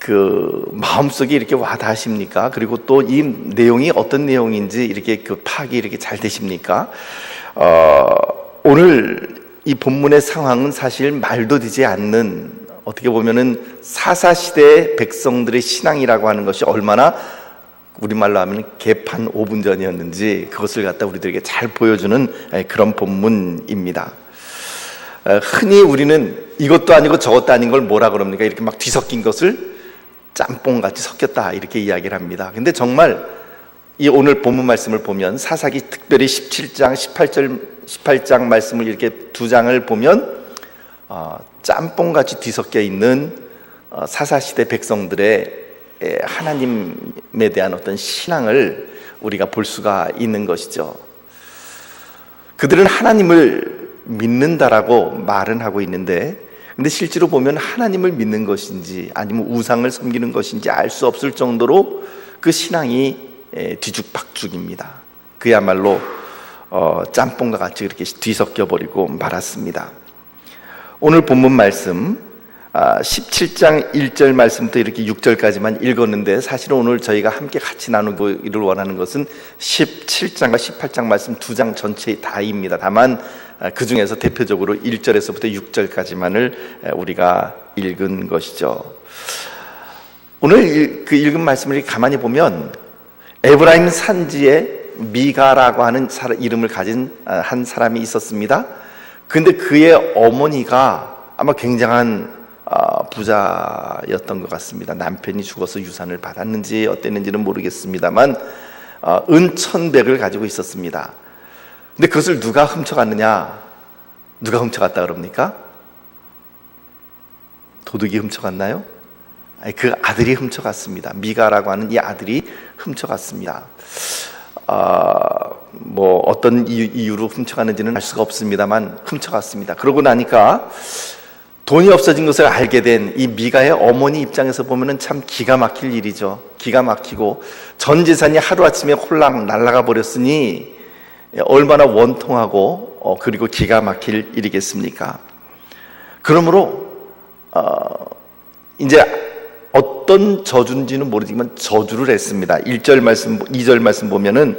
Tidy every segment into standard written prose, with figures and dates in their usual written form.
그 마음속에 이렇게 와 닿으십니까? 그리고 또 이 내용이 어떤 내용인지 이렇게 그 파악이 이렇게 잘 되십니까? 오늘 이 본문의 상황은 사실 말도 되지 않는, 어떻게 보면은 사사시대의 백성들의 신앙이라고 하는 것이 얼마나 우리말로 하면 개판 5분 전이었는지 그것을 갖다 우리들에게 잘 보여주는 그런 본문입니다. 흔히 우리는 이것도 아니고 저것도 아닌 걸 뭐라 그럽니까? 이렇게 막 뒤섞인 것을 짬뽕같이 섞였다 이렇게 이야기를 합니다. 근데 정말 이 오늘 본문 말씀을 보면 사사기 특별히 17장, 18장 말씀을 이렇게 두 장을 보면 짬뽕같이 뒤섞여 있는 사사시대 백성들의 하나님에 대한 어떤 신앙을 우리가 볼 수가 있는 것이죠. 그들은 하나님을 믿는다라고 말은 하고 있는데, 근데 실제로 보면 하나님을 믿는 것인지 아니면 우상을 섬기는 것인지 알 수 없을 정도로 그 신앙이 뒤죽박죽입니다. 그야말로 짬뽕과 같이 그렇게 뒤섞여 버리고 말았습니다. 오늘 본문 말씀 17장 1절 말씀부터 이렇게 6절까지만 읽었는데, 사실은 오늘 저희가 함께 같이 나누기를 원하는 것은 17장과 18장 말씀 두 장 전체 다입니다. 다만 그 중에서 대표적으로 1절에서부터 6절까지만을 우리가 읽은 것이죠. 오늘 그 읽은 말씀을 가만히 보면 에브라임 산지에 미가라고 하는 이름을 가진 한 사람이 있었습니다. 근데 그의 어머니가 아마 굉장한 부자였던 것 같습니다. 남편이 죽어서 유산을 받았는지 어땠는지는 모르겠습니다만 은천백을 가지고 있었습니다. 근데 그것을 누가 훔쳐갔느냐? 누가 훔쳐갔다 그럽니까? 도둑이 훔쳐갔나요? 아니, 그 아들이 훔쳐갔습니다. 미가라고 하는 이 아들이 훔쳐갔습니다. 뭐 어떤 이유로 훔쳐갔는지는 알 수가 없습니다만 훔쳐갔습니다. 그러고 나니까 돈이 없어진 것을 알게 된 이 미가의 어머니 입장에서 보면은 참 기가 막힐 일이죠. 기가 막히고 전 재산이 하루아침에 홀랑 날아가 버렸으니 얼마나 원통하고 그리고 기가 막힐 일이겠습니까? 그러므로 이제 어떤 저주인지는 모르지만 저주를 했습니다. 1절 말씀, 2절 말씀 보면은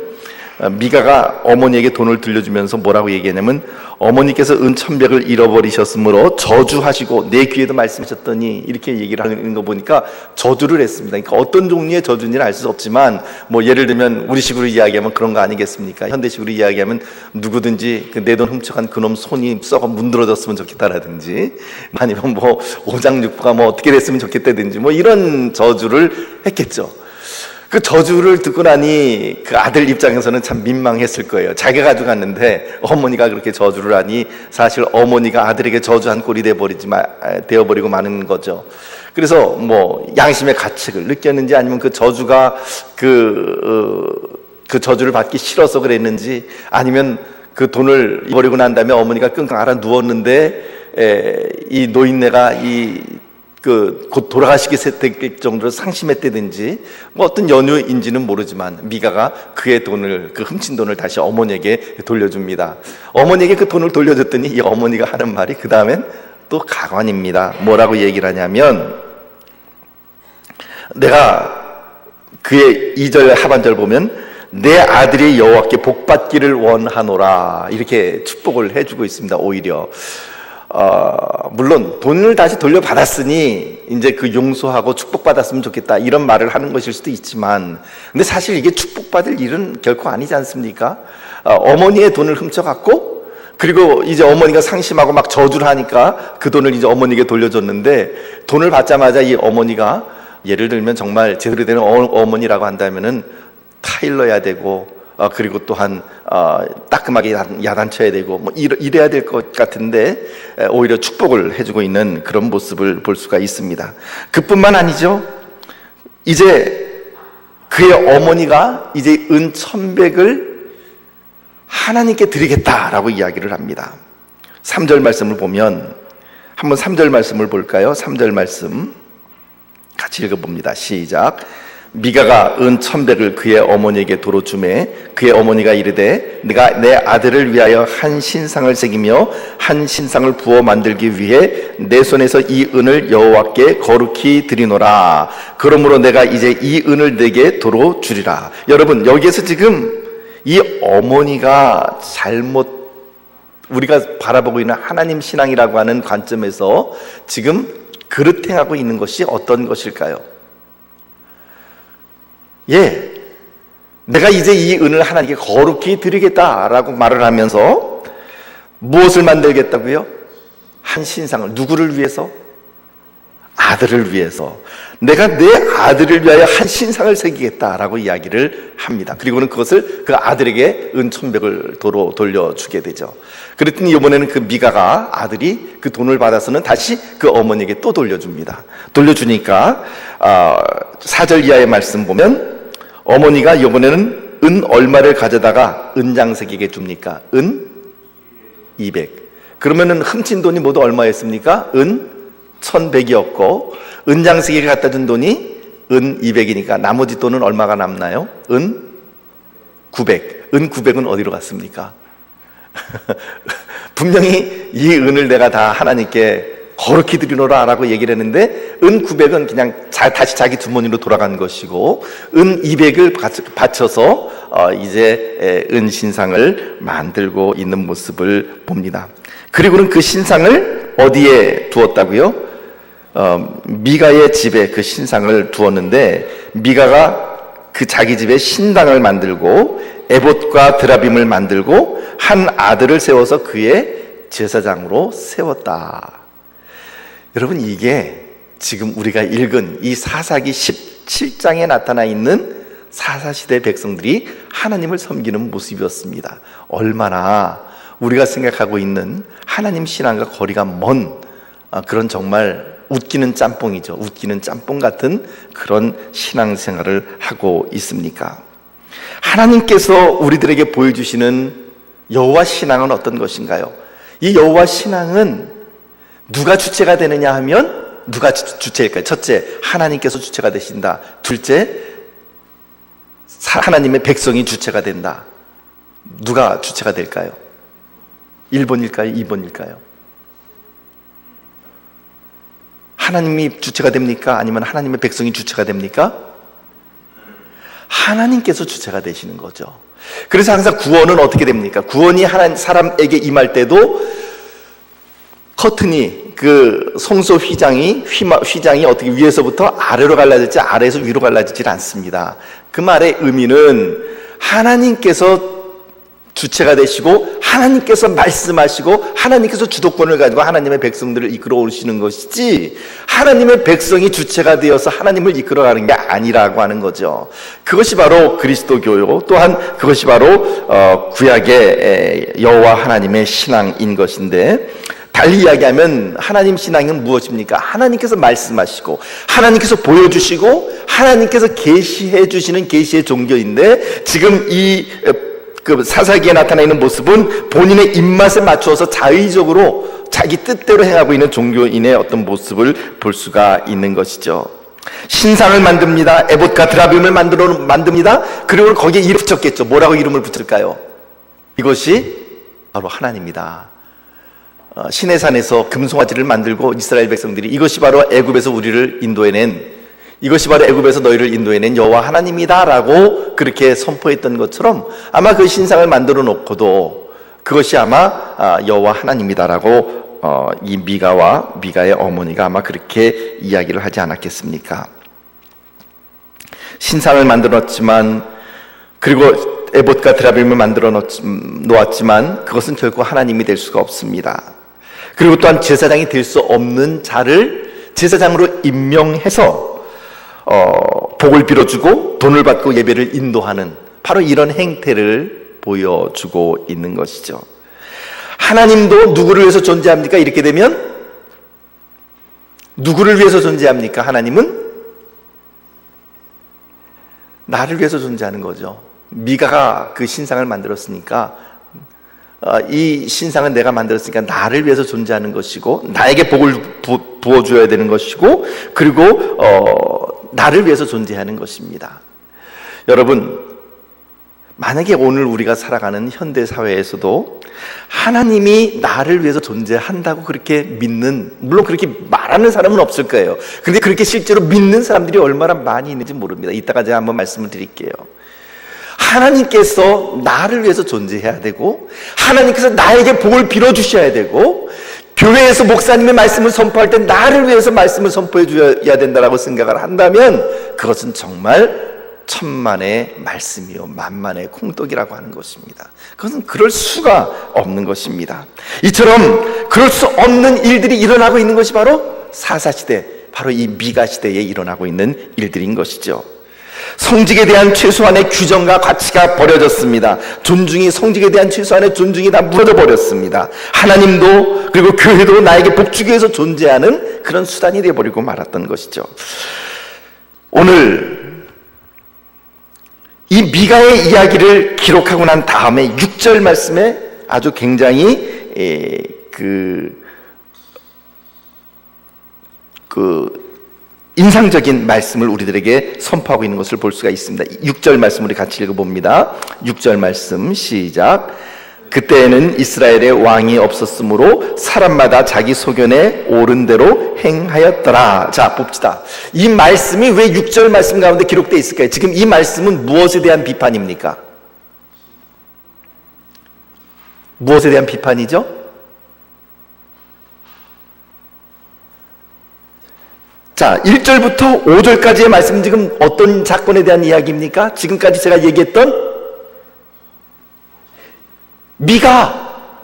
미가가 어머니에게 돈을 들려주면서 뭐라고 얘기하냐면, 어머니께서 은천백을 잃어버리셨으므로 저주하시고 내 귀에도 말씀하셨더니, 이렇게 얘기를 하는 거 보니까 저주를 했습니다. 그러니까 어떤 종류의 저주인지는 알 수 없지만, 뭐 예를 들면 우리식으로 이야기하면 그런 거 아니겠습니까? 현대식으로 이야기하면 누구든지 내 돈 훔쳐간 그놈 손이 썩어 문드러졌으면 좋겠다라든지, 아니면 뭐 오장육부가 뭐 어떻게 됐으면 좋겠다든지, 뭐 이런 저주를 했겠죠. 그 저주를 듣고 나니 그 아들 입장에서는 참 민망했을 거예요. 자기가 가져갔는데 어머니가 그렇게 저주를 하니 사실 어머니가 아들에게 저주한 꼴이 되어버리고 마는 거죠. 그래서 뭐 양심의 가책을 느꼈는지 아니면 그 저주가 그 저주를 받기 싫어서 그랬는지, 아니면 그 돈을 버리고 난 다음에 어머니가 끙끙 앓아 누웠는데 이 노인네가 곧 돌아가시게 될 정도로 상심했다든지, 뭐 어떤 연유인지는 모르지만 미가가 그의 돈을, 그 훔친 돈을 다시 어머니에게 돌려줍니다. 어머니에게 그 돈을 돌려줬더니 이 어머니가 하는 말이 그 다음엔 또 가관입니다. 뭐라고 얘기를 하냐면, 내가 그의 2절 하반절 보면 내 아들이 여호와께 복받기를 원하노라, 이렇게 축복을 해주고 있습니다. 오히려 물론 돈을 다시 돌려받았으니 이제 그 용서하고 축복받았으면 좋겠다, 이런 말을 하는 것일 수도 있지만, 근데 사실 이게 축복받을 일은 결코 아니지 않습니까? 어머니의 돈을 훔쳐갔고, 그리고 이제 어머니가 상심하고 막 저주를 하니까 그 돈을 이제 어머니에게 돌려줬는데, 돈을 받자마자 이 어머니가, 예를 들면 정말 제대로 된 어머니라고 한다면은 타일러야 되고, 그리고 또한 따끔하게 야단쳐야 되고 뭐 이래야 될 것 같은데, 오히려 축복을 해주고 있는 그런 모습을 볼 수가 있습니다. 그뿐만 아니죠. 이제 그의 어머니가 이제 은천백을 하나님께 드리겠다라고 이야기를 합니다. 3절 말씀을 보면, 한번 3절 말씀을 볼까요? 3절 말씀 같이 읽어봅니다. 시작. 미가가 은 1,100을 그의 어머니에게 도로 주매 그의 어머니가 이르되 내가 내 아들을 위하여 한 신상을 새기며 한 신상을 부어 만들기 위해 내 손에서 이 은을 여호와께 거룩히 드리노라. 그러므로 내가 이제 이 은을 내게 도로 주리라. 여러분, 여기에서 지금 이 어머니가 우리가 바라보고 있는 하나님 신앙이라고 하는 관점에서 지금 그릇 행하고 있는 것이 어떤 것일까요? 내가 이제 이 은을 하나님께 거룩히 드리겠다라고 말을 하면서 무엇을 만들겠다고요? 한 신상을. 누구를 위해서? 아들을 위해서. 내가 내 아들을 위하여 한 신상을 새기겠다라고 이야기를 합니다. 그리고는 그것을 그 아들에게 은 1,100을 도로 돌려주게 되죠. 그랬더니 이번에는 그 미가가 아들이 그 돈을 받아서는 다시 그 어머니에게 또 돌려줍니다. 돌려주니까 4절 이하의 말씀 보면 어머니가 이번에는 은 얼마를 가져다가 은장색에게 줍니까? 은 200. 그러면은 훔친 돈이 모두 얼마였습니까? 은 1,100이었고 은장색에게 갖다 준 돈이 은 200이니까 나머지 돈은 얼마가 남나요? 은 900. 은 900은 어디로 갔습니까? 분명히 이 은을 내가 다 하나님께 거룩히 드리노라 라고 얘기를 했는데 은 900은 그냥 다시 자기 주머니로 돌아간 것이고 은 200을 바쳐서 이제 은 신상을 만들고 있는 모습을 봅니다. 그리고는 그 신상을 어디에 두었다고요? 미가의 집에 그 신상을 두었는데 미가가 그 자기 집에 신당을 만들고 에봇과 드라빔을 만들고 한 아들을 세워서 그의 제사장으로 세웠다. 여러분, 이게 지금 우리가 읽은 이 사사기 17장에 나타나 있는 사사시대 백성들이 하나님을 섬기는 모습이었습니다. 얼마나 우리가 생각하고 있는 하나님 신앙과 거리가 먼 그런 정말 웃기는 짬뽕이죠. 웃기는 짬뽕 같은 그런 신앙생활을 하고 있습니까? 하나님께서 우리들에게 보여주시는 여호와 신앙은 어떤 것인가요? 이 여호와 신앙은 누가 주체가 되느냐 하면 누가 주체일까요? 첫째, 하나님께서 주체가 되신다. 둘째, 하나님의 백성이 주체가 된다. 누가 주체가 될까요? 1번일까요? 2번일까요? 하나님이 주체가 됩니까? 아니면 하나님의 백성이 주체가 됩니까? 하나님께서 주체가 되시는 거죠. 그래서 항상 구원은 어떻게 됩니까? 구원이 사람에게 임할 때도 커튼이 그 성소 휘장이 어떻게 위에서부터 아래로 갈라질지 아래에서 위로 갈라지질 않습니다. 그 말의 의미는 하나님께서 주체가 되시고 하나님께서 말씀하시고 하나님께서 주도권을 가지고 하나님의 백성들을 이끌어 오시는 것이지 하나님의 백성이 주체가 되어서 하나님을 이끌어가는 게 아니라고 하는 거죠. 그것이 바로 그리스도교요, 또한 그것이 바로 구약의 여호와 하나님의 신앙인 것인데, 달리 이야기하면 하나님 신앙은 무엇입니까? 하나님께서 말씀하시고 하나님께서 보여주시고 하나님께서 계시해 주시는 계시의 종교인데, 지금 이 사사기에 나타나 있는 모습은 본인의 입맛에 맞추어서 자의적으로 자기 뜻대로 행하고 있는 종교인의 어떤 모습을 볼 수가 있는 것이죠. 신상을 만듭니다. 에봇과 드라빔을 만듭니다. 그리고 거기에 이름 붙였겠죠. 뭐라고 이름을 붙일까요? 이것이 바로 하나님이다. 시내산에서 금송아지를 만들고 이스라엘 백성들이 이것이 바로 애굽에서 우리를 인도해낸, 이것이 바로 애굽에서 너희를 인도해낸 여호와 하나님이다라고 그렇게 선포했던 것처럼 아마 그 신상을 만들어 놓고도 그것이 아마 여호와 하나님이다라고 이 미가의 어머니가 아마 그렇게 이야기를 하지 않았겠습니까? 신상을 만들어 놨지만, 그리고 에봇과 드라빔을 만들어 놓았지만 그것은 결코 하나님이 될 수가 없습니다. 그리고 또한 제사장이 될 수 없는 자를 제사장으로 임명해서 복을 빌어주고 돈을 받고 예배를 인도하는 바로 이런 행태를 보여주고 있는 것이죠. 하나님도 누구를 위해서 존재합니까? 이렇게 되면 누구를 위해서 존재합니까? 하나님은 나를 위해서 존재하는 거죠. 미가가 그 신상을 만들었으니까 이 신상은 내가 만들었으니까 나를 위해서 존재하는 것이고 나에게 복을 부어줘야 되는 것이고, 그리고 나를 위해서 존재하는 것입니다. 여러분, 만약에 오늘 우리가 살아가는 현대 사회에서도 하나님이 나를 위해서 존재한다고 그렇게 믿는, 물론 그렇게 말하는 사람은 없을 거예요. 그런데 그렇게 실제로 믿는 사람들이 얼마나 많이 있는지 모릅니다. 이따가 제가 한번 말씀을 드릴게요. 하나님께서 나를 위해서 존재해야 되고, 하나님께서 나에게 복을 빌어주셔야 되고, 교회에서 목사님의 말씀을 선포할 때 나를 위해서 말씀을 선포해 줘야 된다고 생각을 한다면 그것은 정말 천만의 말씀이요 만만의 콩떡이라고 하는 것입니다. 그것은 그럴 수가 없는 것입니다. 이처럼 그럴 수 없는 일들이 일어나고 있는 것이 바로 사사시대, 바로 이 미가 시대에 일어나고 있는 일들인 것이죠. 성직에 대한 최소한의 규정과 가치가 버려졌습니다. 성직에 대한 최소한의 존중이 다 무너져 버렸습니다. 하나님도 그리고 교회도 나에게 복주기 위해서 존재하는 그런 수단이 되어버리고 말았던 것이죠. 오늘 이 미가의 이야기를 기록하고 난 다음에 6절 말씀에 아주 굉장히 인상적인 말씀을 우리들에게 선포하고 있는 것을 볼 수가 있습니다. 6절 말씀 우리 같이 읽어봅니다. 6절 말씀 시작. 그때에는 이스라엘의 왕이 없었으므로 사람마다 자기 소견에 옳은 대로 행하였더라. 자, 봅시다. 이 말씀이 왜 6절 말씀 가운데 기록되어 있을까요? 지금 이 말씀은 무엇에 대한 비판입니까? 무엇에 대한 비판이죠? 자, 1절부터 5절까지의 말씀은 지금 어떤 사건에 대한 이야기입니까? 지금까지 제가 얘기했던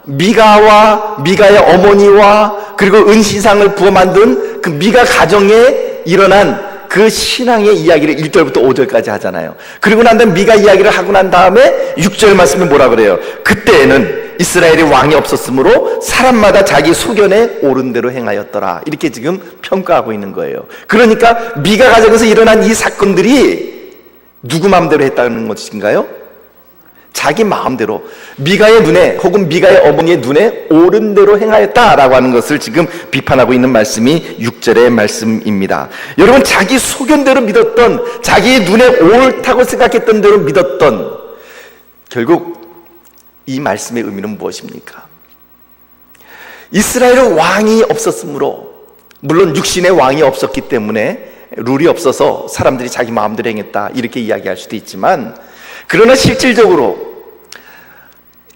미가와 미가의 어머니와 그리고 은시상을 부어 만든 그 미가 가정에 일어난 그 신앙의 이야기를 1절부터 5절까지 하잖아요. 그리고 난 다음에 미가 이야기를 하고 난 다음에 6절 말씀에 뭐라 그래요? 그때에는 이스라엘의 왕이 없었으므로 사람마다 자기 소견에 옳은 대로 행하였더라. 이렇게 지금 평가하고 있는 거예요. 그러니까 미가 가정에서 일어난 이 사건들이 누구 마음대로 했다는 것인가요? 자기 마음대로, 미가의 눈에 혹은 미가의 어머니의 눈에 옳은 대로 행하였다라고 하는 것을 지금 비판하고 있는 말씀이 6절의 말씀입니다. 여러분, 자기 소견대로 믿었던, 자기의 눈에 옳다고 생각했던 대로 믿었던, 결국 이 말씀의 의미는 무엇입니까? 이스라엘은 왕이 없었으므로, 물론 육신의 왕이 없었기 때문에 룰이 없어서 사람들이 자기 마음대로 행했다 이렇게 이야기할 수도 있지만, 그러나 실질적으로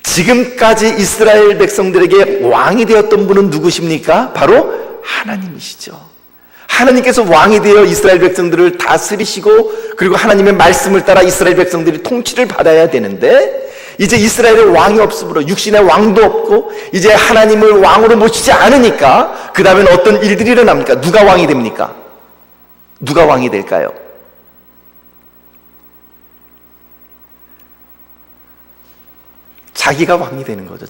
지금까지 이스라엘 백성들에게 왕이 되었던 분은 누구십니까? 바로 하나님이시죠. 하나님께서 왕이 되어 이스라엘 백성들을 다스리시고 그리고 하나님의 말씀을 따라 이스라엘 백성들이 통치를 받아야 되는데, 이제 이스라엘에 왕이 없으므로, 육신의 왕도 없고 이제 하나님을 왕으로 모시지 않으니까 그 다음에는 어떤 일들이 일어납니까? 누가 왕이 됩니까? 누가 왕이 될까요? 자기가 왕이 되는 거죠.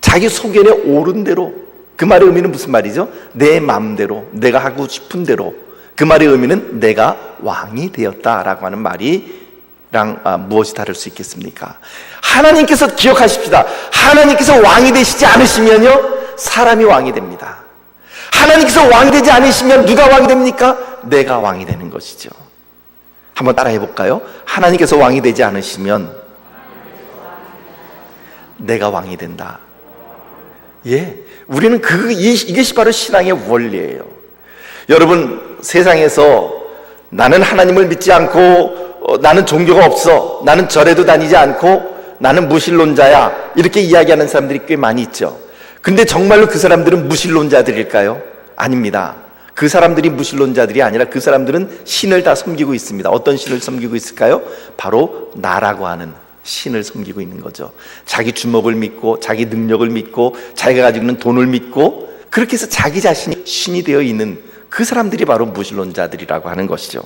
자기 소견에 옳은 대로. 그 말의 의미는 무슨 말이죠? 내 마음대로, 내가 하고 싶은 대로. 그 말의 의미는 내가 왕이 되었다라고 하는 말이랑 무엇이 다를 수 있겠습니까? 하나님께서 기억하십시다. 하나님께서 왕이 되시지 않으시면요, 사람이 왕이 됩니다. 하나님께서 왕이 되지 않으시면 누가 왕이 됩니까? 내가 왕이 되는 것이죠. 한번 따라해 볼까요? 하나님께서 왕이 되지 않으시면 내가 왕이 된다. 예, 우리는 이것이 바로 신앙의 원리예요. 여러분, 세상에서 나는 하나님을 믿지 않고 나는 종교가 없어, 나는 절에도 다니지 않고 나는 무신론자야, 이렇게 이야기하는 사람들이 꽤 많이 있죠. 근데 정말로 그 사람들은 무신론자들일까요? 아닙니다. 그 사람들이 무신론자들이 아니라 그 사람들은 신을 다 섬기고 있습니다. 어떤 신을 섬기고 있을까요? 바로 나라고 하는 신을 섬기고 있는 거죠. 자기 주먹을 믿고 자기 능력을 믿고 자기가 가지고 있는 돈을 믿고 그렇게 해서 자기 자신이 신이 되어 있는 그 사람들이 바로 무신론자들이라고 하는 것이죠.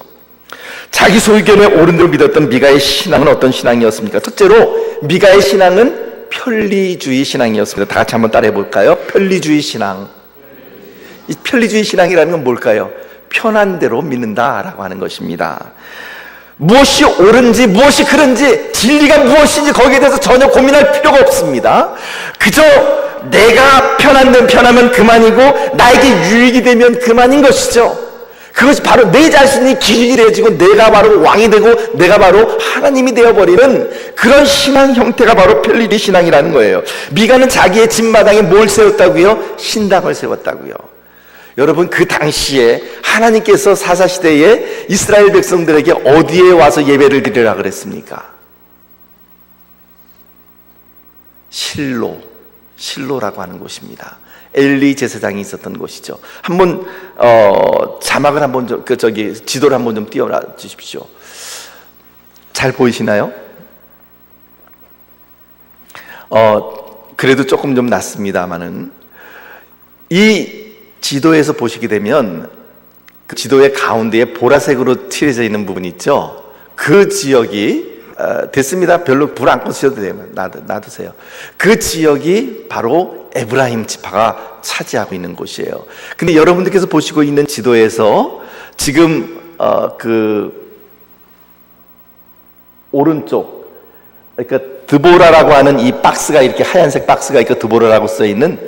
자기 소견에 옳은 대로 믿었던 미가의 신앙은 어떤 신앙이었습니까? 첫째로 미가의 신앙은 편리주의 신앙이었습니다. 다 같이 한번 따라해 볼까요? 편리주의 신앙. 이 편리주의 신앙이라는 건 뭘까요? 편한 대로 믿는다라고 하는 것입니다. 무엇이 옳은지 무엇이 그른지 진리가 무엇인지 거기에 대해서 전혀 고민할 필요가 없습니다. 그저 내가 편하면 그만이고 나에게 유익이 되면 그만인 것이죠. 그것이 바로 내 자신이 기준이래지고 내가 바로 왕이 되고 내가 바로 하나님이 되어버리는 그런 신앙 형태가 바로 편리의 신앙이라는 거예요. 미가는 자기의 집마당에 뭘 세웠다고요? 신당을 세웠다고요. 여러분, 그 당시에 하나님께서 사사시대에 이스라엘 백성들에게 어디에 와서 예배를 드리라 그랬습니까? 실로라고 하는 곳입니다. 엘리 제사장이 있었던 곳이죠. 한번 자막을 한번 지도를 한번 좀 띄워놔 주십시오. 잘 보이시나요? 그래도 조금 좀 낫습니다만은 이 지도에서 보시게 되면 그 지도의 가운데에 보라색으로 칠해져 있는 부분이 있죠. 그 지역이 됐습니다. 별로 불 안 꺼주셔도 돼요. 놔두세요. 그 지역이 바로 에브라임 지파가 차지하고 있는 곳이에요. 근데 여러분들께서 보시고 있는 지도에서 지금 그 오른쪽, 그러니까 드보라라고 하는 이 박스가 이렇게 하얀색 박스가 있고 드보라라고 써 있는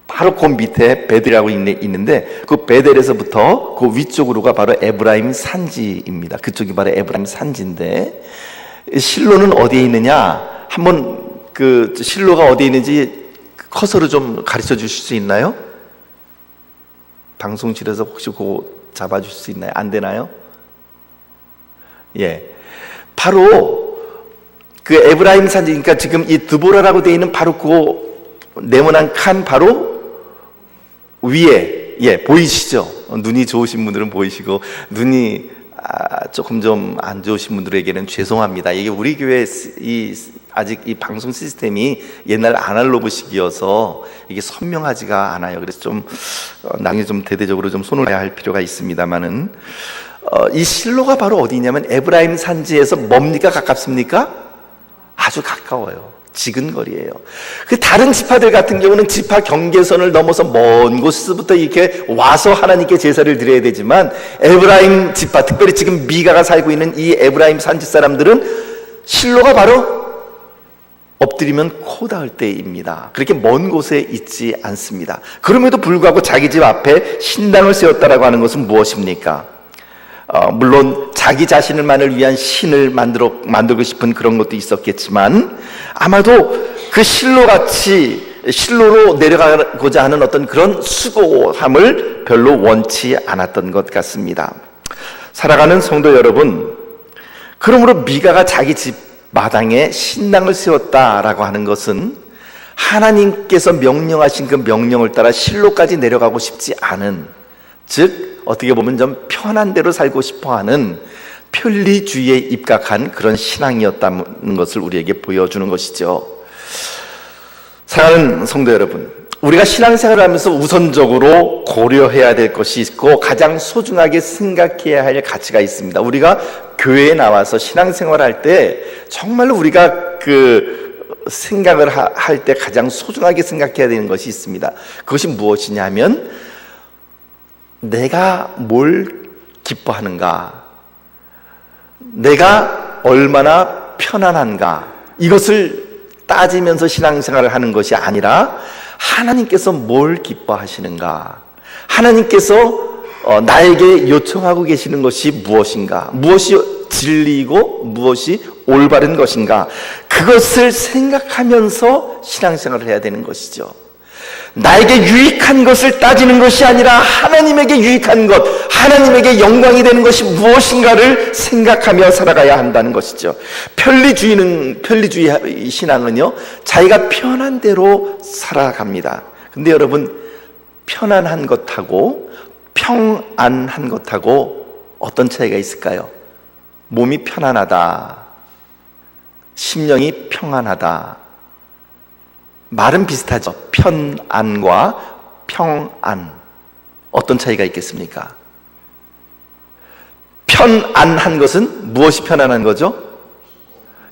바로 그 밑에 베델이라고 있는데 그 베델에서부터 그 위쪽으로가 바로 에브라임 산지입니다. 그쪽이 바로 에브라임 산지인데 실로는 어디에 있느냐? 한번 그 실로가 어디에 있는지 커서로 좀 가르쳐 주실 수 있나요? 방송실에서 혹시 그거 잡아 주실 수 있나요? 안 되나요? 예. 바로 그 에브라임 산지, 그러니까 지금 이 드보라라고 되어 있는 바로 그 네모난 칸 바로 위에, 예, 보이시죠? 눈이 좋으신 분들은 보이시고, 눈이 조금 좀 안 좋으신 분들에게는 죄송합니다. 이게 우리 교회 아직 이 방송 시스템이 옛날 아날로그식이어서 이게 선명하지가 않아요. 그래서 좀 나중에 좀 대대적으로 좀 손을 봐야 할 필요가 있습니다만은 이 실로가 바로 어디냐면 에브라임 산지에서 뭡니까? 가깝습니까? 아주 가까워요. 지근거리예요. 그 다른 지파들 같은 경우는 지파 경계선을 넘어서 먼 곳에서부터 이렇게 와서 하나님께 제사를 드려야 되지만 에브라임 지파, 특별히 지금 미가가 살고 있는 이 에브라임 산지 사람들은 실로가 바로 엎드리면 코 닿을 때입니다. 그렇게 먼 곳에 있지 않습니다. 그럼에도 불구하고 자기 집 앞에 신당을 세웠다라고 하는 것은 무엇입니까? 물론 자기 자신을만을 위한 신을 만들고 싶은 그런 것도 있었겠지만 아마도 그 실로로 내려가고자 하는 어떤 그런 수고함을 별로 원치 않았던 것 같습니다. 살아가는 성도 여러분, 그러므로 미가가 자기 집 마당에 신당을 세웠다라고 하는 것은 하나님께서 명령하신 그 명령을 따라 실로까지 내려가고 싶지 않은, 즉 어떻게 보면 좀 편한 대로 살고 싶어하는 편리주의에 입각한 그런 신앙이었다는 것을 우리에게 보여주는 것이죠. 사랑하는 성도 여러분, 우리가 신앙생활을 하면서 우선적으로 고려해야 될 것이 있고 가장 소중하게 생각해야 할 가치가 있습니다. 우리가 교회에 나와서 신앙생활을 할 때 정말로 우리가 그 생각을 할 때 가장 소중하게 생각해야 되는 것이 있습니다. 그것이 무엇이냐면 내가 뭘 기뻐하는가, 내가 얼마나 편안한가, 이것을 따지면서 신앙생활을 하는 것이 아니라 하나님께서 뭘 기뻐하시는가, 하나님께서 나에게 요청하고 계시는 것이 무엇인가, 무엇이 진리이고 무엇이 올바른 것인가, 그것을 생각하면서 신앙생활을 해야 되는 것이죠. 나에게 유익한 것을 따지는 것이 아니라 하나님에게 유익한 것, 하나님에게 영광이 되는 것이 무엇인가를 생각하며 살아가야 한다는 것이죠. 편리주의 신앙은요, 자기가 편한 대로 살아갑니다. 근데 여러분, 편안한 것하고 평안한 것하고 어떤 차이가 있을까요? 몸이 편안하다, 심령이 평안하다, 말은 비슷하죠. 편안과 평안, 어떤 차이가 있겠습니까? 편안한 것은 무엇이 편안한 거죠?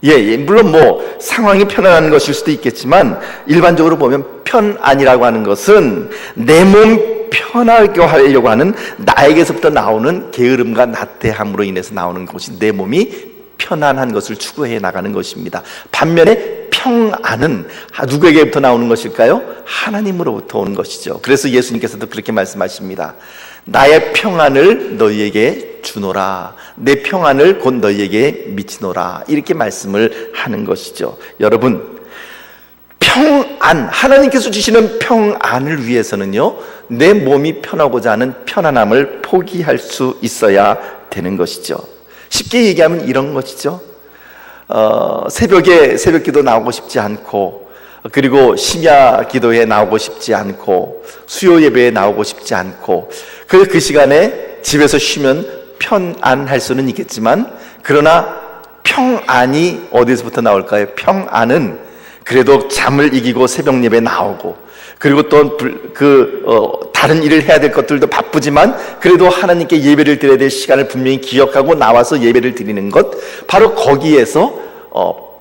물론 상황이 편안한 것일 수도 있겠지만 일반적으로 보면 편안이라고 하는 것은 내 몸 편하게 하려고 하는 나에게서부터 나오는 게으름과 나태함으로 인해서 나오는 것이 내 몸이 편안한 것을 추구해 나가는 것입니다. 반면에 평안은 누구에게부터 나오는 것일까요? 하나님으로부터 오는 것이죠. 그래서 예수님께서도 그렇게 말씀하십니다. 나의 평안을 너희에게 주노라. 내 평안을 곧 너희에게 미치노라. 이렇게 말씀을 하는 것이죠. 여러분, 평안, 하나님께서 주시는 평안을 위해서는요, 내 몸이 편하고자 하는 편안함을 포기할 수 있어야 되는 것이죠. 쉽게 얘기하면 이런 것이죠. 새벽에 새벽 기도 나오고 싶지 않고, 그리고 심야 기도에 나오고 싶지 않고, 수요 예배에 나오고 싶지 않고, 그 시간에 집에서 쉬면 편안할 수는 있겠지만, 그러나 평안이 어디서부터 나올까요? 평안은 그래도 잠을 이기고 새벽 예배 나오고, 그리고 또 다른 일을 해야 될 것들도 바쁘지만 그래도 하나님께 예배를 드려야 될 시간을 분명히 기억하고 나와서 예배를 드리는 것, 바로 거기에서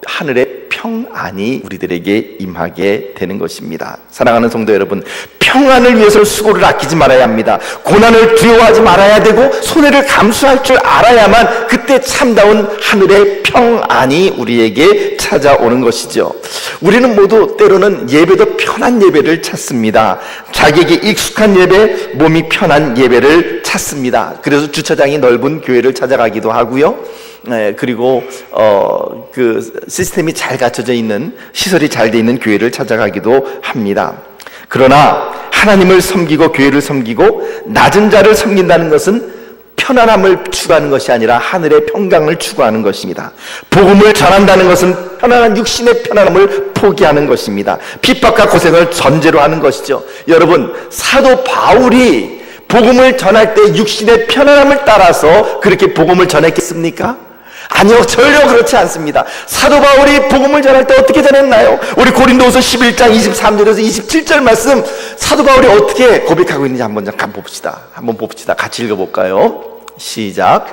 하늘의 평안이 우리들에게 임하게 되는 것입니다. 사랑하는 성도 여러분, 평안을 위해서 수고를 아끼지 말아야 합니다. 고난을 두려워하지 말아야 되고 손해를 감수할 줄 알아야만 그때 참다운 하늘의 평안이 우리에게 찾아오는 것이죠. 우리는 모두 때로는 예배도 편한 예배를 찾습니다. 자기에게 익숙한 예배, 몸이 편한 예배를 찾습니다. 그래서 주차장이 넓은 교회를 찾아가기도 하고요. 그리고 그 시스템이 잘 갖춰져 있는, 시설이 잘 돼 있는 교회를 찾아가기도 합니다. 그러나 하나님을 섬기고 교회를 섬기고 낮은 자를 섬긴다는 것은 편안함을 추구하는 것이 아니라 하늘의 평강을 추구하는 것입니다. 복음을 전한다는 것은 편안한 육신의 편안함을 포기하는 것입니다. 핍박과 고생을 전제로 하는 것이죠. 여러분, 사도 바울이 복음을 전할 때 육신의 편안함을 따라서 그렇게 복음을 전했겠습니까? 아니요, 전혀 그렇지 않습니다. 사도 바울이 복음을 전할 때 어떻게 전했나요? 우리 고린도후서 11장 23절에서 27절 말씀, 사도 바울이 어떻게 고백하고 있는지 한번 봅시다. 같이 읽어볼까요? 시작.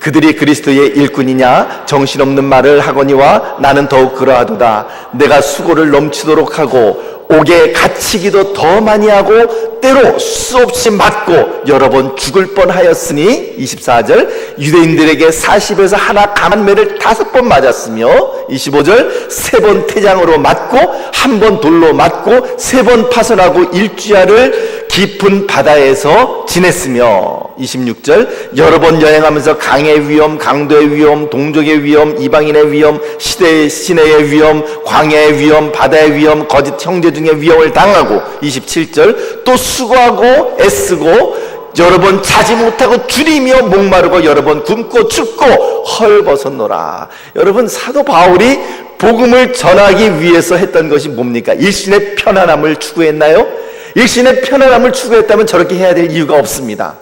그들이 그리스도의 일꾼이냐 정신없는 말을 하거니와 나는 더욱 그러하도다. 내가 수고를 넘치도록 하고 옥에 갇히기도 더 많이 하고 때로 수없이 맞고 여러 번 죽을 뻔하였으니 24절 유대인들에게 40에서 하나 감한 매를 5번 맞았으며 25절 3번 태장으로 맞고 1번 돌로 맞고 3번 파손하고 일주야를 깊은 바다에서 지냈으며 26절 여러 번 여행하면서 강의 위험, 강도의 위험, 동족의 위험, 이방인의 위험, 시내의 위험, 광야의 위험, 바다의 위험, 거짓 형제 중에 위험을 당하고 27절 또 수고하고 애쓰고 여러 번 자지 못하고 줄이며 목마르고 여러 번 굶고 춥고 헐벗었노라. 여러분, 사도 바울이 복음을 전하기 위해서 했던 것이 뭡니까? 일신의 편안함을 추구했나요? 일신의 편안함을 추구했다면 저렇게 해야 될 이유가 없습니다.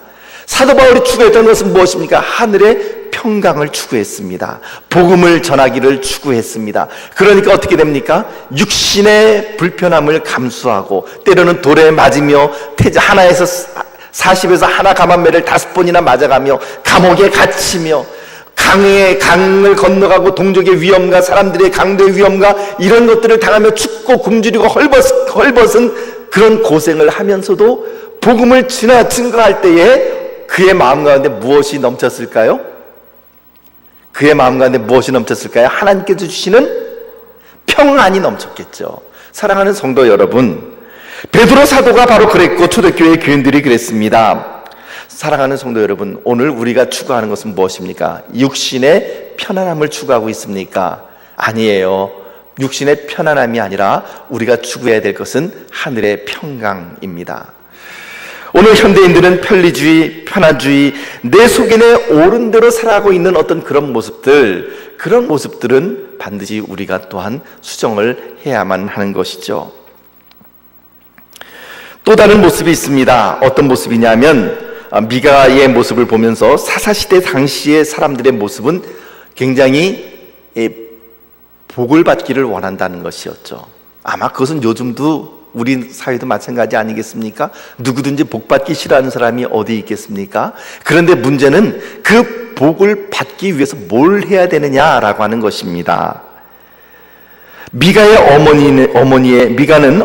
사도 바울이 추구했던 것은 무엇입니까? 하늘의 평강을 추구했습니다. 복음을 전하기를 추구했습니다. 그러니까 어떻게 됩니까? 육신의 불편함을 감수하고 때로는 돌에 맞으며 하나에서 40에서 하나 감한 매를 5번이나 맞아가며 감옥에 갇히며 강을 건너가고 동족의 위험과 사람들의 강도의 위험과 이런 것들을 당하며 춥고 굶주리고 헐벗은 그런 고생을 하면서도 복음을 증거할 때에 그의 마음 가운데 무엇이 넘쳤을까요? 그의 마음 가운데 무엇이 넘쳤을까요? 하나님께서 주시는 평안이 넘쳤겠죠. 사랑하는 성도 여러분, 베드로 사도가 바로 그랬고 초대교회 교인들이 그랬습니다. 사랑하는 성도 여러분, 오늘 우리가 추구하는 것은 무엇입니까? 육신의 편안함을 추구하고 있습니까? 아니에요. 육신의 편안함이 아니라 우리가 추구해야 될 것은 하늘의 평강입니다. 오늘 현대인들은 편리주의, 편안주의, 내 속인에 옳은 대로 살아가고 있는 어떤 그런 모습들은 반드시 우리가 또한 수정을 해야만 하는 것이죠. 또 다른 모습이 있습니다. 어떤 모습이냐면 미가의 모습을 보면서 사사시대 당시의 사람들의 모습은 굉장히 복을 받기를 원한다는 것이었죠. 아마 그것은 요즘도 우리 사회도 마찬가지 아니겠습니까? 누구든지 복 받기 싫어하는 사람이 어디 있겠습니까? 그런데 문제는 그 복을 받기 위해서 뭘 해야 되느냐라고 하는 것입니다. 미가는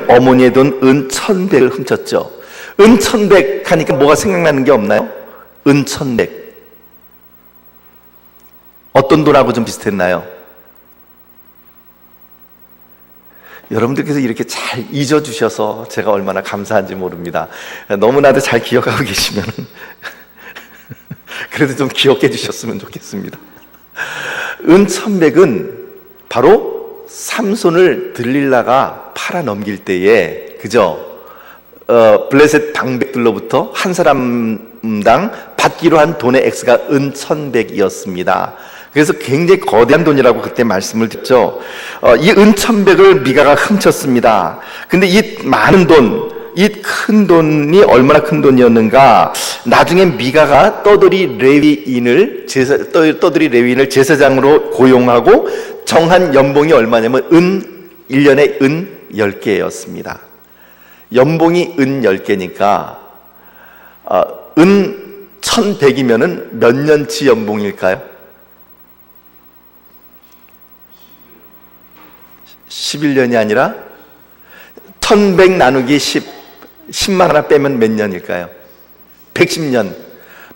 어머니의 돈 은 1,100을 훔쳤죠. 은 1,100 하니까 뭐가 생각나는 게 없나요? 은 1,100. 어떤 돈하고 좀 비슷했나요? 여러분들께서 이렇게 잘 잊어주셔서 제가 얼마나 감사한지 모릅니다. 너무나도 잘 기억하고 계시면 그래도 좀 기억해 주셨으면 좋겠습니다. 은천백은 바로 삼손을 들릴라가 팔아 넘길 때에, 그죠? 블레셋 방백들로부터 한 사람당 받기로 한 돈의 액수가 은천백이었습니다. 그래서 굉장히 거대한 돈이라고 그때 말씀을 드렸죠. 이 은천백을 미가가 훔쳤습니다. 근데 이 많은 돈, 이 큰 돈이 얼마나 큰 돈이었는가? 나중에 미가가 떠돌이 레위인을 제사장으로 고용하고 정한 연봉이 얼마냐면 1년에 은 10개였습니다. 연봉이 은 10개니까 은 1100이면은 몇 년치 연봉일까요? 11년이 아니라 1100 나누기 10만 하나 빼면 몇 년일까요? 110년.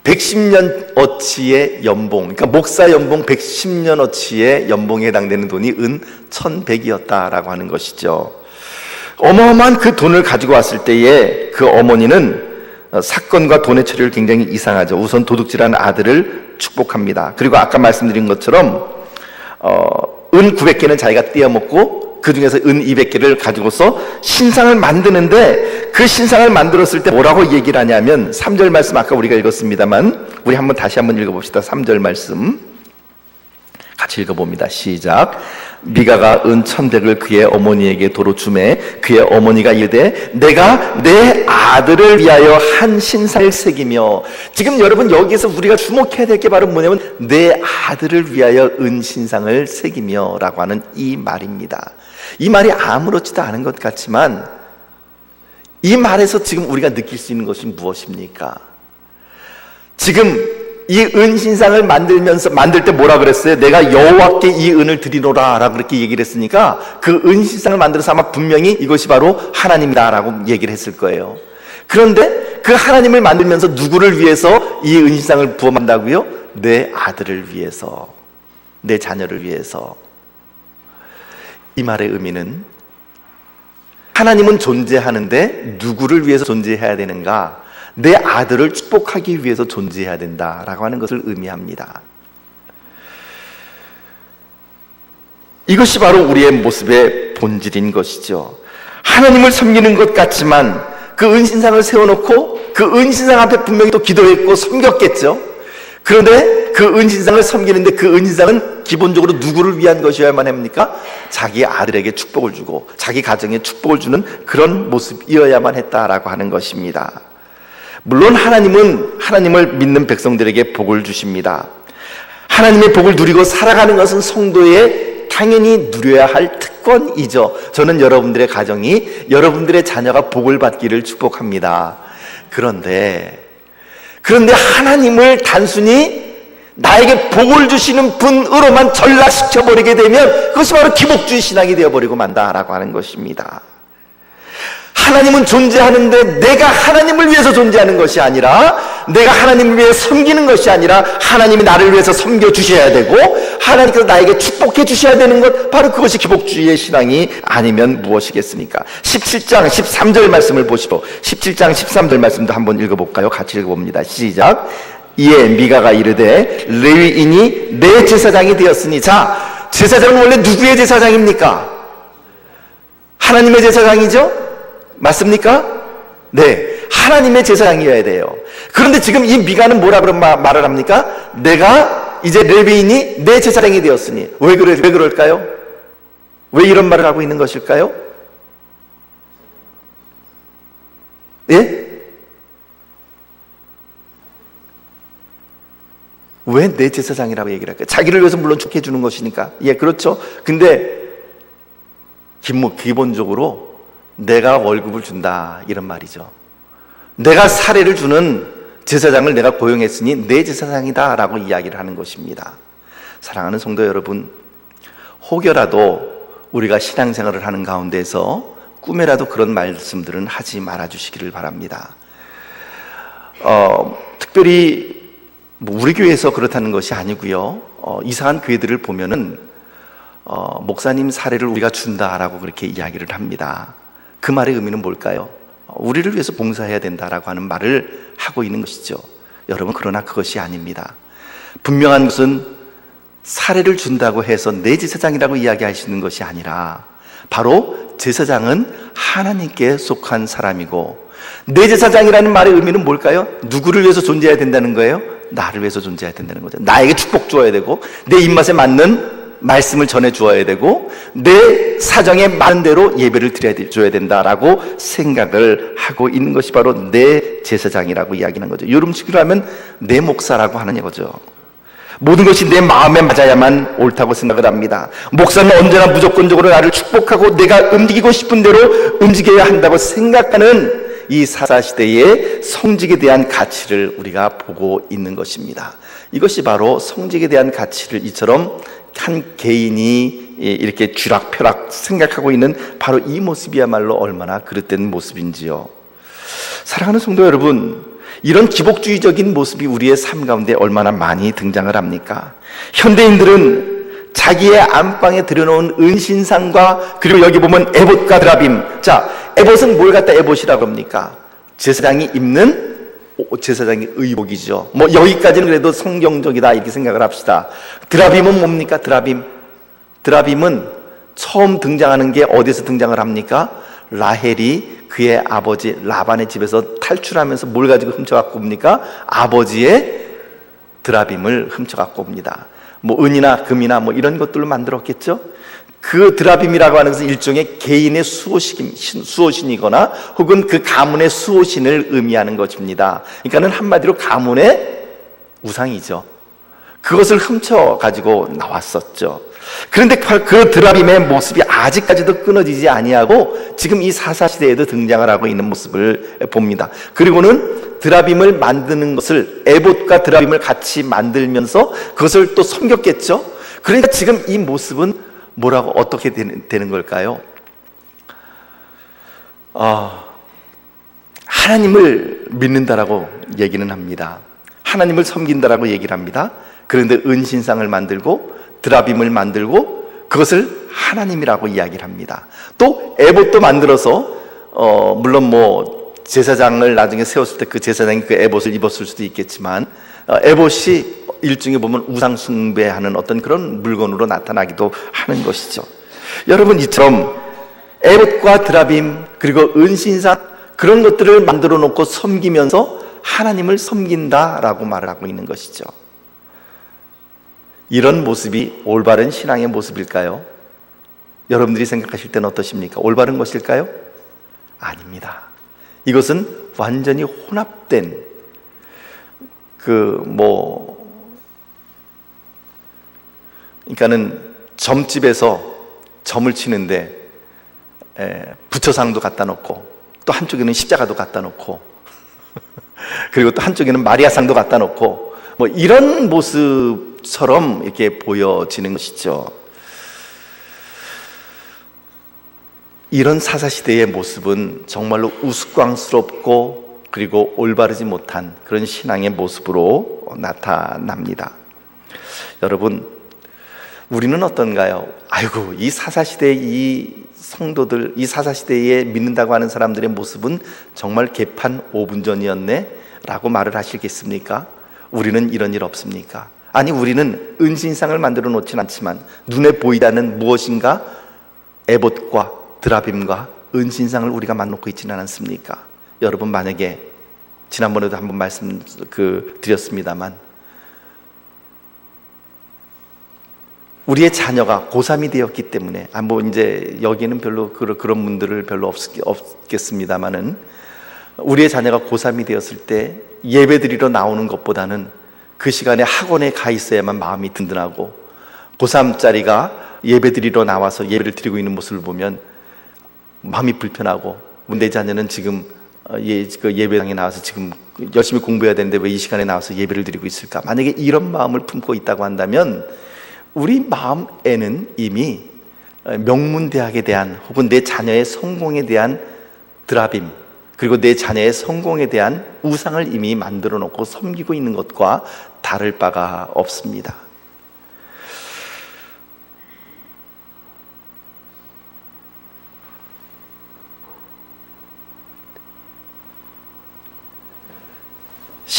110년 어치의 연봉, 그러니까 목사 연봉 110년 어치의 연봉에 해당되는 돈이 은 1100이었다라고 하는 것이죠. 어마어마한 그 돈을 가지고 왔을 때에 그 어머니는 사건과 돈의 처리를 굉장히 이상하죠. 우선 도둑질한 아들을 축복합니다. 그리고 아까 말씀드린 것처럼 은 900개는 자기가 떼어먹고 그 중에서 은 200개를 가지고서 신상을 만드는데, 그 신상을 만들었을 때 뭐라고 얘기를 하냐면 3절 말씀 아까 우리가 읽었습니다만 우리 다시 한번 읽어봅시다. 3절 말씀 같이 읽어봅니다. 시작. 미가가 은 1100을 그의 어머니에게 도로 주매 그의 어머니가 이르되 내가 내 아들을 위하여 한 신상을 새기며, 지금 여러분 여기에서 우리가 주목해야 될 게 바로 뭐냐면 내 아들을 위하여 은 신상을 새기며 라고 하는 이 말입니다. 이 말이 아무렇지도 않은 것 같지만 이 말에서 지금 우리가 느낄 수 있는 것이 무엇입니까? 지금 이 은신상을 만들 때 뭐라 그랬어요? 내가 여호와께 이 은을 드리노라 라고 그렇게 얘기를 했으니까 그 은신상을 만들어서 아마 분명히 이것이 바로 하나님이다 라고 얘기를 했을 거예요. 그런데 그 하나님을 만들면서 누구를 위해서 이 은신상을 부어 만다고요? 내 아들을 위해서, 내 자녀를 위해서. 이 말의 의미는 하나님은 존재하는데 누구를 위해서 존재해야 되는가? 내 아들을 축복하기 위해서 존재해야 된다라고 하는 것을 의미합니다. 이것이 바로 우리의 모습의 본질인 것이죠. 하나님을 섬기는 것 같지만 그 은신상을 세워놓고 그 은신상 앞에 분명히 또 기도했고 섬겼겠죠. 그런데 그 은신상을 섬기는데 그 은신상은 기본적으로 누구를 위한 것이어야만 합니까? 자기 아들에게 축복을 주고 자기 가정에 축복을 주는 그런 모습이어야만 했다라고 하는 것입니다. 물론 하나님은 하나님을 믿는 백성들에게 복을 주십니다. 하나님의 복을 누리고 살아가는 것은 성도의 당연히 누려야 할 특권이죠. 저는 여러분들의 가정이, 여러분들의 자녀가 복을 받기를 축복합니다. 그런데 하나님을 단순히 나에게 복을 주시는 분으로만 전락시켜버리게 되면 그것이 바로 기복주의 신앙이 되어버리고 만다라고 하는 것입니다. 하나님은 존재하는데 내가 하나님을 위해서 존재하는 것이 아니라, 내가 하나님을 위해 섬기는 것이 아니라 하나님이 나를 위해서 섬겨주셔야 되고 하나님께서 나에게 축복해 주셔야 되는 것, 바로 그것이 기복주의의 신앙이 아니면 무엇이겠습니까? 17장 13절 말씀을 보시고 17장 13절 말씀도 한번 읽어볼까요? 같이 읽어봅니다. 시작. 이에 미가가 이르되 레위인이 내 제사장이 되었으니. 자, 제사장은 원래 누구의 제사장입니까? 하나님의 제사장이죠? 맞습니까? 네, 하나님의 제사장이어야 돼요. 그런데 지금 이 미가는 뭐라 그런 말을 합니까? 내가 이제 레위인이 내 제사장이 되었으니. 왜 그럴까요? 왜 이런 말을 하고 있는 것일까요? 예? 왜 내 제사장이라고 얘기를 할까요? 자기를 위해서 물론 좋게 해주는 것이니까. 예, 그렇죠. 근데 기본적으로 내가 월급을 준다 이런 말이죠. 내가 사례를 주는 제사장을 내가 고용했으니 내 제사장이다 라고 이야기를 하는 것입니다. 사랑하는 성도 여러분, 혹여라도 우리가 신앙생활을 하는 가운데서 꿈에라도 그런 말씀들은 하지 말아 주시기를 바랍니다. 특별히 우리 교회에서 그렇다는 것이 아니고요. 이상한 교회들을 보면은 목사님 사례를 우리가 준다라고 그렇게 이야기를 합니다. 그 말의 의미는 뭘까요? 우리를 위해서 봉사해야 된다라고 하는 말을 하고 있는 것이죠. 여러분, 그러나 그것이 아닙니다. 분명한 것은 사례를 준다고 해서 내 제사장이라고 이야기하시는 것이 아니라 바로 제사장은 하나님께 속한 사람이고, 내 제사장이라는 말의 의미는 뭘까요? 누구를 위해서 존재해야 된다는 거예요? 나를 위해서 존재해야 된다는 거죠. 나에게 축복 주어야 되고, 내 입맛에 맞는 말씀을 전해 주어야 되고, 내 사정에 맞는 대로 예배를 드려야 된다라고 생각을 하고 있는 것이 바로 내 제사장이라고 이야기하는 거죠. 요름식으로 하면 내 목사라고 하는 거죠. 모든 것이 내 마음에 맞아야만 옳다고 생각을 합니다. 목사는 언제나 무조건적으로 나를 축복하고 내가 움직이고 싶은 대로 움직여야 한다고 생각하는 이 사사시대의 성직에 대한 가치를 우리가 보고 있는 것입니다. 이것이 바로 성직에 대한 가치를 이처럼 한 개인이 이렇게 쥐락펴락 생각하고 있는 바로 이 모습이야말로 얼마나 그릇된 모습인지요. 사랑하는 성도 여러분, 이런 기복주의적인 모습이 우리의 삶 가운데 얼마나 많이 등장을 합니까? 현대인들은 자기의 안방에 들여놓은 은신상과, 그리고 여기 보면 에봇과 드라빔. 자, 에봇은 뭘 갖다 에봇이라고 합니까? 제사장이 입는 제사장의 의복이죠. 뭐 여기까지는 그래도 성경적이다 이렇게 생각을 합시다. 드라빔은 뭡니까? 드라빔은 처음 등장하는 게 어디서 등장을 합니까? 라헬이 그의 아버지 라반의 집에서 탈출하면서 뭘 가지고 훔쳐갖고 옵니까? 아버지의 드라빔을 훔쳐갖고 옵니다. 뭐 은이나 금이나 뭐 이런 것들로 만들었겠죠. 그 드라빔이라고 하는 것은 일종의 개인의 수호신이거나 혹은 그 가문의 수호신을 의미하는 것입니다. 그러니까는 한마디로 가문의 우상이죠. 그것을 훔쳐가지고 나왔었죠. 그런데 그 드라빔의 모습이 아직까지도 끊어지지 아니하고 지금 이 사사시대에도 등장을 하고 있는 모습을 봅니다. 그리고는 드라빔을 만드는 것을, 에봇과 드라빔을 같이 만들면서 그것을 또 섬겼겠죠. 그러니까 지금 이 모습은 뭐라고 어떻게 되는 걸까요? 하나님을 믿는다라고 얘기는 합니다. 하나님을 섬긴다라고 얘기를 합니다. 그런데 은신상을 만들고 드라빔을 만들고 그것을 하나님이라고 이야기를 합니다. 또 에봇도 만들어서 물론 뭐 제사장을 나중에 세웠을 때 그 제사장이 그 에봇을 입었을 수도 있겠지만, 에봇이 일종의 보면 우상 숭배하는 어떤 그런 물건으로 나타나기도 하는 것이죠. 여러분, 이처럼 에봇과 드라빔 그리고 은신상 그런 것들을 만들어 놓고 섬기면서 하나님을 섬긴다라고 말을 하고 있는 것이죠. 이런 모습이 올바른 신앙의 모습일까요? 여러분들이 생각하실 때는 어떠십니까? 올바른 것일까요? 아닙니다. 이것은 완전히 혼합된 그러니까는 점집에서 점을 치는데 부처상도 갖다 놓고 또 한쪽에는 십자가도 갖다 놓고 그리고 또 한쪽에는 마리아상도 갖다 놓고 뭐 이런 모습처럼 이렇게 보여지는 것이죠. 이런 사사시대의 모습은 정말로 우스꽝스럽고 그리고 올바르지 못한 그런 신앙의 모습으로 나타납니다. 여러분, 우리는 어떤가요? 아이고, 이 사사시대의 이 성도들, 이 사사시대에 믿는다고 하는 사람들의 모습은 정말 개판 5분 전이었네 라고 말을 하시겠습니까? 우리는 이런 일 없습니까? 아니, 우리는 은신상을 만들어 놓진 않지만 눈에 보이지 않는 무엇인가 에봇과 드라빔과 은신상을 우리가 만들어놓고 있지는 않습니까? 여러분, 만약에 지난번에도 한번 말씀 드렸습니다만 우리의 자녀가 고3이 되었기 때문에 이제 여기는 별로 그런 분들을 별로 없겠습니다만은 우리의 자녀가 고3이 되었을 때 예배드리러 나오는 것보다는 그 시간에 학원에 가 있어야만 마음이 든든하고, 고3짜리가 예배드리러 나와서 예배를 드리고 있는 모습을 보면 마음이 불편하고, 내 자녀는 지금 예배당에 나와서 지금 열심히 공부해야 되는데 왜 이 시간에 나와서 예배를 드리고 있을까? 만약에 이런 마음을 품고 있다고 한다면 우리 마음에는 이미 명문대학에 대한 혹은 내 자녀의 성공에 대한 드라빔, 그리고 내 자녀의 성공에 대한 우상을 이미 만들어 놓고 섬기고 있는 것과 다를 바가 없습니다.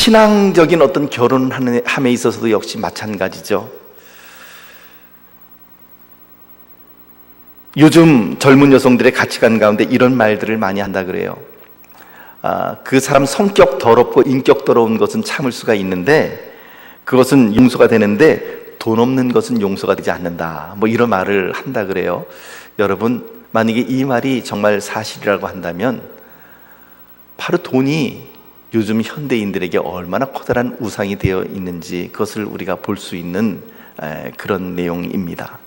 신앙적인 어떤 결혼함에 있어서도 역시 마찬가지죠. 요즘 젊은 여성들의 가치관 가운데 이런 말들을 많이 한다 그래요. 그 사람 성격 더럽고 인격 더러운 것은 참을 수가 있는데 그것은 용서가 되는데 돈 없는 것은 용서가 되지 않는다, 뭐 이런 말을 한다 그래요. 여러분, 만약에 이 말이 정말 사실이라고 한다면 바로 돈이 요즘 현대인들에게 얼마나 커다란 우상이 되어 있는지 그것을 우리가 볼 수 있는 그런 내용입니다.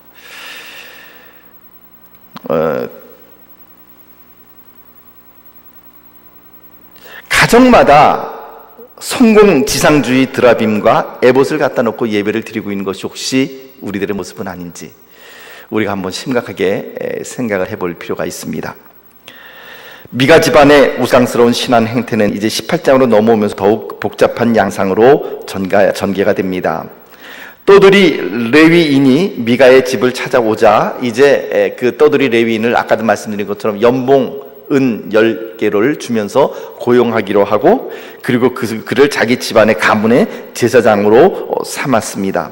가정마다 성공지상주의 드라빔과 에봇을 갖다 놓고 예배를 드리고 있는 것이 혹시 우리들의 모습은 아닌지 우리가 한번 심각하게 생각을 해볼 필요가 있습니다. 미가 집안의 우상스러운 신앙 행태는 이제 18장으로 넘어오면서 더욱 복잡한 양상으로 전개가 됩니다. 떠돌이 레위인이 미가의 집을 찾아오자 이제 그 떠돌이 레위인을 아까도 말씀드린 것처럼 연봉 은 10개를 주면서 고용하기로 하고, 그리고 그를 자기 집안의 가문의 제사장으로 삼았습니다.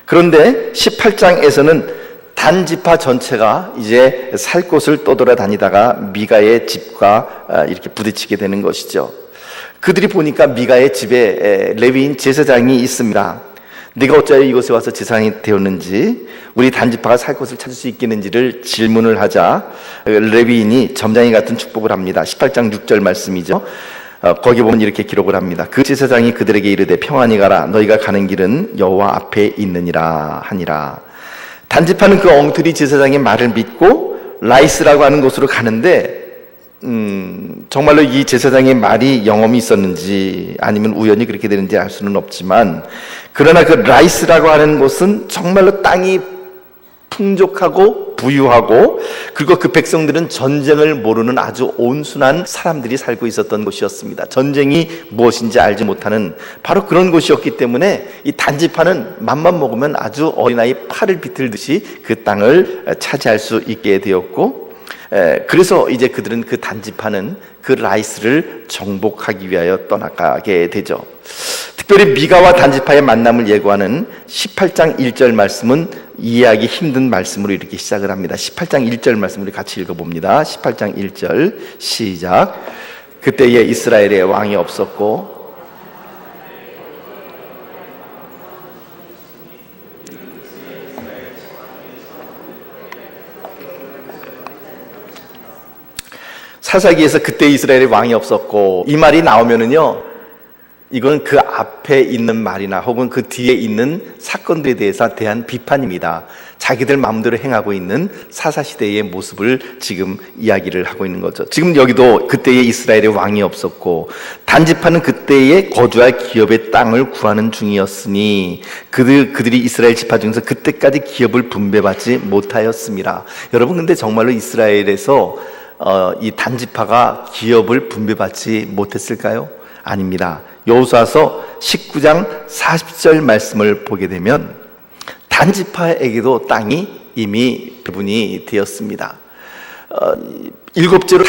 그런데 18장에서는 단지파 전체가 이제 살 곳을 떠돌아다니다가 미가의 집과 이렇게 부딪히게 되는 것이죠. 그들이 보니까 미가의 집에 레위인 제사장이 있습니다. 네가 어찌하여 이곳에 와서 제사장이 되었는지, 우리 단지파가 살 곳을 찾을 수 있겠는지를 질문을 하자 레위인이 점장이 같은 축복을 합니다. 18장 6절 말씀이죠. 거기 보면 이렇게 기록을 합니다. 그 제사장이 그들에게 이르되 평안히 가라, 너희가 가는 길은 여호와 앞에 있느니라 하니라. 단지파는 그 엉터리 제사장의 말을 믿고 라이스라고 하는 곳으로 가는데 정말로 이 제사장의 말이 영험이 있었는지 아니면 우연히 그렇게 되는지 알 수는 없지만, 그러나 그 라이스라고 하는 곳은 정말로 땅이 풍족하고 부유하고, 그리고 그 백성들은 전쟁을 모르는 아주 온순한 사람들이 살고 있었던 곳이었습니다. 전쟁이 무엇인지 알지 못하는 바로 그런 곳이었기 때문에 이 단지파는 맘만 먹으면 아주 어린아이 팔을 비틀듯이 그 땅을 차지할 수 있게 되었고, 그래서 이제 그들은 그 단지파는 그 라이스를 정복하기 위하여 떠나가게 되죠. 특별히 미가와 단지파의 만남을 예고하는 18장 1절 말씀은 이해하기 힘든 말씀으로 이렇게 시작을 합니다. 18장 1절 말씀을 같이 읽어봅니다. 18장 1절 시작. 그때에 이스라엘에 왕이 없었고 사사기에서 그때 이스라엘에 왕이 없었고, 이 말이 나오면은요, 이건 그 앞에 있는 말이나 혹은 그 뒤에 있는 사건들에 대해서 대한 비판입니다. 자기들 마음대로 행하고 있는 사사시대의 모습을 지금 이야기를 하고 있는 거죠. 지금 여기도 그때에 이스라엘에 왕이 없었고 단지파는 그때에 거주할 기업의 땅을 구하는 중이었으니 그들이 이스라엘 지파 중에서 그때까지 기업을 분배받지 못하였습니다. 여러분, 근데 정말로 이스라엘에서 이 단지파가 기업을 분배받지 못했을까요? 아닙니다. 여호수아서 19장 40절 말씀을 보게 되면 단지파에게도 땅이 이미 배분이 되었습니다. 7제로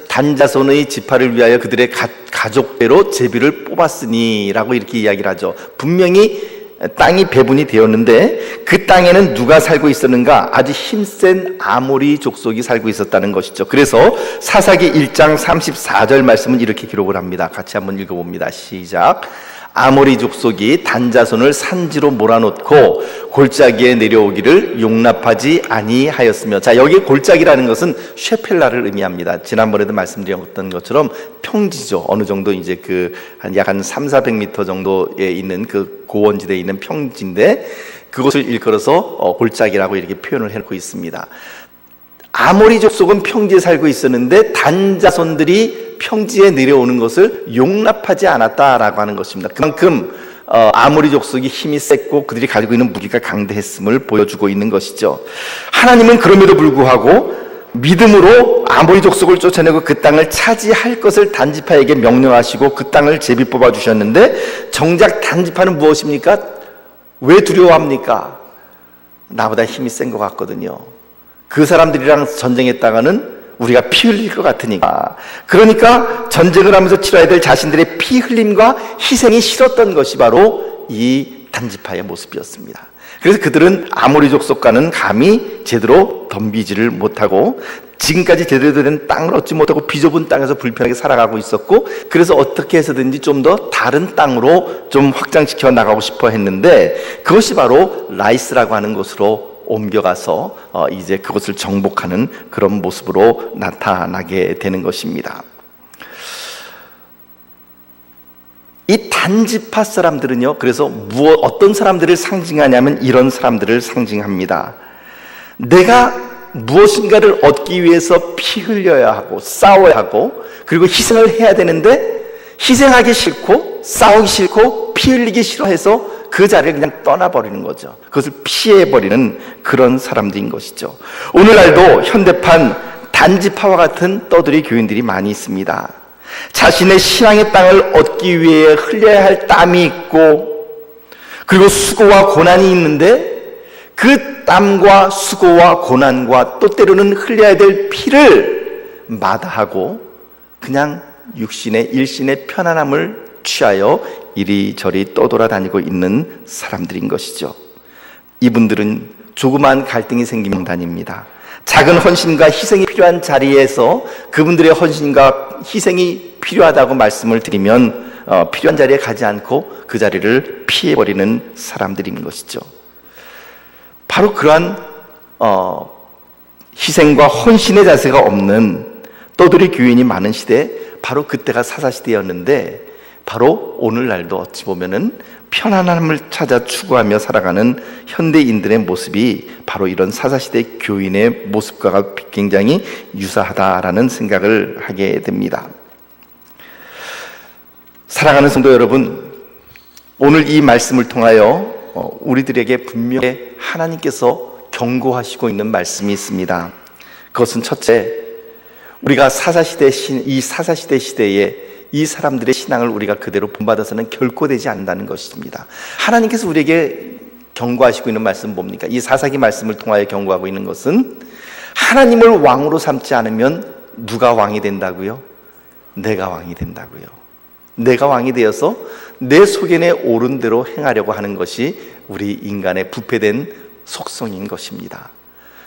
단자손의 지파를 위하여 그들의 가족대로 제비를 뽑았으니 라고 이렇게 이야기를 하죠. 분명히 땅이 배분이 되었는데 그 땅에는 누가 살고 있었는가? 아주 힘센 아모리 족속이 살고 있었다는 것이죠. 그래서 사사기 1장 34절 말씀은 이렇게 기록을 합니다. 같이 한번 읽어봅니다. 시작. 아모리 족속이 단자손을 산지로 몰아놓고 골짜기에 내려오기를 용납하지 아니하였으며, 자, 여기 골짜기라는 것은 쉐펠라를 의미합니다. 지난번에도 말씀드렸던 것처럼 평지죠. 어느 정도 이제 약 한 300-400m 정도에 있는 그 고원지대에 있는 평지인데 그것을 일컬어서 골짜기라고 이렇게 표현을 해놓고 있습니다. 아모리 족속은 평지에 살고 있었는데 단자손들이 평지에 내려오는 것을 용납하지 않았다라고 하는 것입니다. 그만큼 아모리 족속이 힘이 셌고 그들이 가지고 있는 무기가 강대했음을 보여주고 있는 것이죠. 하나님은 그럼에도 불구하고 믿음으로 아모리 족속을 쫓아내고 그 땅을 차지할 것을 단지파에게 명령하시고 그 땅을 제비 뽑아 주셨는데, 정작 단지파는 무엇입니까? 왜 두려워합니까? 나보다 힘이 센 것 같거든요. 그 사람들이랑 전쟁했다가는 우리가 피 흘릴 것 같으니까. 그러니까 전쟁을 하면서 치러야 될 자신들의 피 흘림과 희생이 싫었던 것이 바로 이 단지파의 모습이었습니다. 그래서 그들은 아모리 족속과는 감히 제대로 덤비지를 못하고 지금까지 제대로 된 땅을 얻지 못하고 비좁은 땅에서 불편하게 살아가고 있었고, 그래서 어떻게 해서든지 좀 더 다른 땅으로 좀 확장시켜 나가고 싶어 했는데, 그것이 바로 라이스라고 하는 곳으로 옮겨가서 이제 그것을 정복하는 그런 모습으로 나타나게 되는 것입니다. 이 단지파 사람들은요, 그래서 어떤 사람들을 상징하냐면 이런 사람들을 상징합니다. 내가 무엇인가를 얻기 위해서 피 흘려야 하고 싸워야 하고 그리고 희생을 해야 되는데, 희생하기 싫고 싸우기 싫고 피 흘리기 싫어해서 그 자리를 그냥 떠나버리는 거죠. 그것을 피해버리는 그런 사람들인 것이죠. 오늘날도 현대판 단지파와 같은 떠돌이 교인들이 많이 있습니다. 자신의 신앙의 땅을 얻기 위해 흘려야 할 땀이 있고 그리고 수고와 고난이 있는데, 그 땀과 수고와 고난과 또 때로는 흘려야 될 피를 마다하고 그냥 육신의 일신의 편안함을 취하여 이리저리 떠돌아다니고 있는 사람들인 것이죠. 이분들은 조그마한 갈등이 생기면 다닙니다. 작은 헌신과 희생이 필요한 자리에서 그분들의 헌신과 희생이 필요하다고 말씀을 드리면 필요한 자리에 가지 않고 그 자리를 피해버리는 사람들인 것이죠. 바로 그러한 희생과 헌신의 자세가 없는 떠돌이 교인이 많은 시대, 바로 그때가 사사시대였는데, 바로 오늘날도 어찌 보면은 편안함을 찾아 추구하며 살아가는 현대인들의 모습이 바로 이런 사사시대 교인의 모습과 굉장히 유사하다라는 생각을 하게 됩니다. 사랑하는 성도 여러분, 오늘 이 말씀을 통하여 우리들에게 분명히 하나님께서 경고하시고 있는 말씀이 있습니다. 그것은 첫째, 우리가 이 사사시대 시대에 이 사람들의 신앙을 우리가 그대로 본받아서는 결코 되지 않는다는 것입니다. 하나님께서 우리에게 경고하시고 있는 말씀은 뭡니까? 이 사사기 말씀을 통하여 경고하고 있는 것은, 하나님을 왕으로 삼지 않으면 누가 왕이 된다고요? 내가 왕이 된다고요. 내가 왕이 되어서 내 속에 옳은 대로 행하려고 하는 것이 우리 인간의 부패된 속성인 것입니다.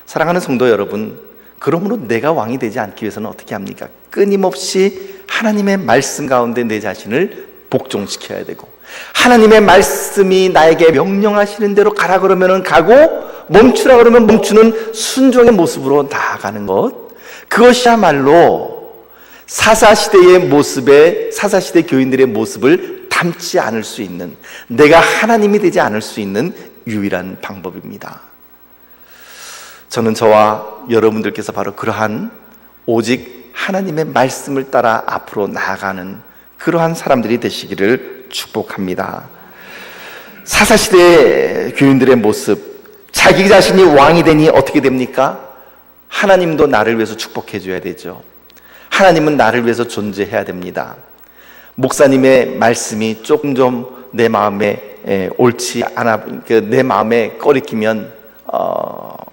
사랑하는 성도 여러분, 그러므로 내가 왕이 되지 않기 위해서는 어떻게 합니까? 끊임없이 하나님의 말씀 가운데 내 자신을 복종시켜야 되고, 하나님의 말씀이 나에게 명령하시는 대로 가라 그러면 가고, 멈추라 그러면 멈추는 순종의 모습으로 나아가는 것, 그것이야말로 사사시대의 모습에, 사사시대 교인들의 모습을 닮지 않을 수 있는, 내가 하나님이 되지 않을 수 있는 유일한 방법입니다. 저는 저와 여러분들께서 바로 그러한 오직 하나님의 말씀을 따라 앞으로 나아가는 그러한 사람들이 되시기를 축복합니다. 사사시대 교인들의 모습, 자기 자신이 왕이 되니 어떻게 됩니까? 하나님도 나를 위해서 축복해 줘야 되죠. 하나님은 나를 위해서 존재해야 됩니다. 목사님의 말씀이 조금 좀 내 마음에 옳지 않아, 내 마음에 꺼리키면,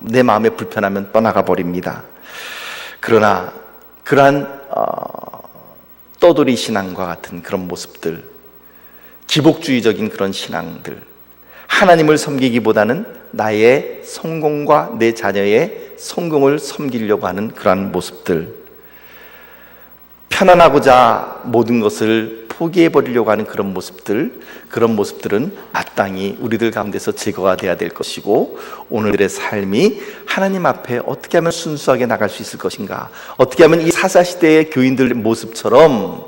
내 마음에 불편하면 떠나가 버립니다. 그러나 그러한 떠돌이 신앙과 같은 그런 모습들, 기복주의적인 그런 신앙들, 하나님을 섬기기보다는 나의 성공과 내 자녀의 성공을 섬기려고 하는 그러한 모습들, 편안하고자 모든 것을 포기해버리려고 하는 그런 모습들, 그런 모습들은 마땅히 우리들 가운데서 제거가 돼야 될 것이고, 오늘의 삶이 하나님 앞에 어떻게 하면 순수하게 나갈 수 있을 것인가, 어떻게 하면 이 사사시대의 교인들의 모습처럼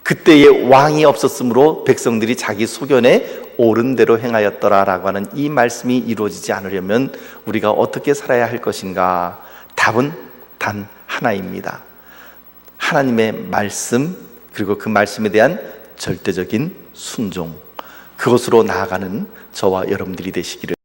그때에 왕이 없었으므로 백성들이 자기 소견에 옳은 대로 행하였더라라고 하는 이 말씀이 이루어지지 않으려면 우리가 어떻게 살아야 할 것인가? 답은 단 하나입니다. 하나님의 말씀, 그리고 그 말씀에 대한 절대적인 순종, 그것으로 나아가는 저와 여러분들이 되시기를